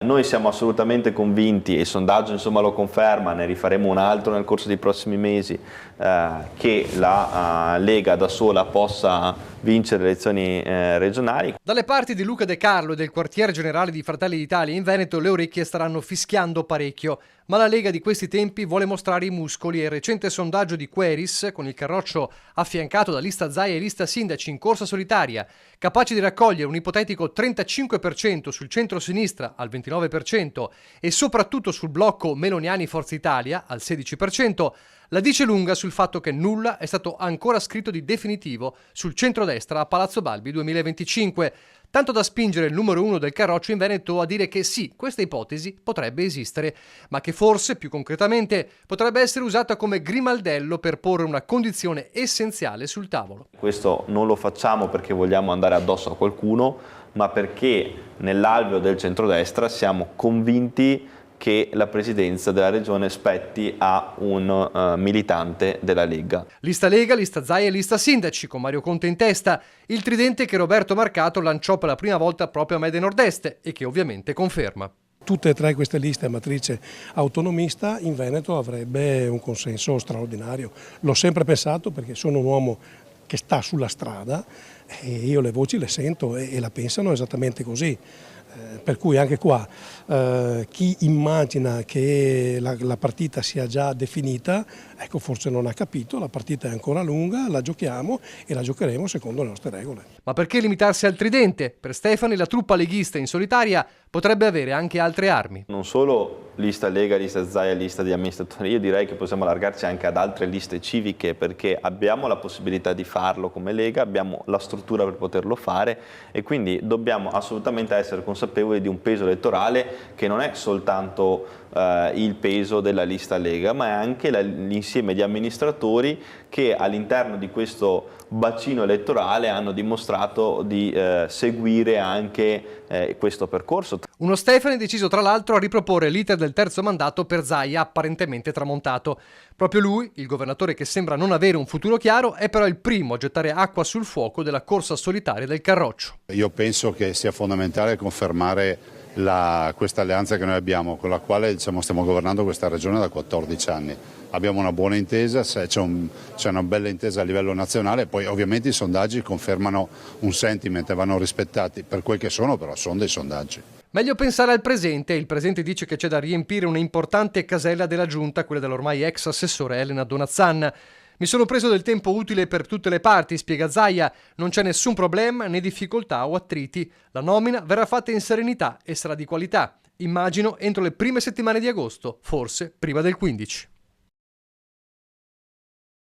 Noi siamo assolutamente convinti, e il sondaggio insomma lo conferma, ne rifaremo un altro nel corso dei prossimi mesi, che la Lega da sola possa vincere le elezioni regionali. Dalle parti di Luca De Carlo e del quartier generale di Fratelli d'Italia in Veneto le orecchie staranno fischiando parecchio, ma la Lega di questi tempi vuole mostrare i muscoli e il recente sondaggio di Queris, con il Carroccio affiancato da lista Zaia e lista Sindaci in corsa solitaria, capaci di raccogliere un ipotetico 35% sul centro-sinistra al 29% e soprattutto sul blocco Meloniani-Forza Italia al 16%, la dice lunga sul fatto che nulla è stato ancora scritto di definitivo sul centrodestra a Palazzo Balbi 2025, tanto da spingere il numero uno del Carroccio in Veneto a dire che sì, questa ipotesi potrebbe esistere, ma che forse, più concretamente, potrebbe essere usata come grimaldello per porre una condizione essenziale sul tavolo. Questo non lo facciamo perché vogliamo andare addosso a qualcuno, ma perché nell'alveo del centrodestra siamo convinti che la presidenza della regione spetti a un militante della Lega. Lista Lega, lista Zaia e lista Sindaci, con Mario Conte in testa, il tridente che Roberto Marcato lanciò per la prima volta proprio a Mede Nord-Est e che ovviamente conferma. Tutte e tre queste liste a matrice autonomista in Veneto avrebbe un consenso straordinario. L'ho sempre pensato perché sono un uomo che sta sulla strada e io le voci le sento e la pensano esattamente così. Per cui anche qua chi immagina che la partita sia già definita, ecco, forse non ha capito, la partita è ancora lunga, la giochiamo e la giocheremo secondo le nostre regole. Ma perché limitarsi al tridente? Per Stefani la truppa leghista in solitaria potrebbe avere anche altre armi. Non solo lista Lega, lista Zaia, lista di amministratori, io direi che possiamo allargarci anche ad altre liste civiche, perché abbiamo la possibilità di farlo come Lega, abbiamo la struttura per poterlo fare e quindi dobbiamo assolutamente essere consapevoli di un peso elettorale che non è soltanto il peso della lista Lega, ma è anche l'insieme di amministratori che all'interno di questo bacino elettorale hanno dimostrato di seguire anche questo percorso. Uno Stefani deciso tra l'altro a riproporre l'iter del terzo mandato per Zaia, apparentemente tramontato. Proprio lui, il governatore che sembra non avere un futuro chiaro, è però il primo a gettare acqua sul fuoco della corsa solitaria del Carroccio. Io penso che sia fondamentale confermare questa alleanza che noi abbiamo, con la quale stiamo governando questa regione da 14 anni. Abbiamo una buona intesa, c'è una bella intesa a livello nazionale, poi ovviamente i sondaggi confermano un sentiment e vanno rispettati per quel che sono, però sono dei sondaggi. Meglio pensare al presente, il presente dice che c'è da riempire un'importante casella della giunta, quella dell'ormai ex assessore Elena Donazzan. Mi sono preso del tempo utile per tutte le parti, spiega Zaia, non c'è nessun problema né difficoltà o attriti. La nomina verrà fatta in serenità e sarà di qualità. Immagino entro le prime settimane di agosto, forse prima del 15.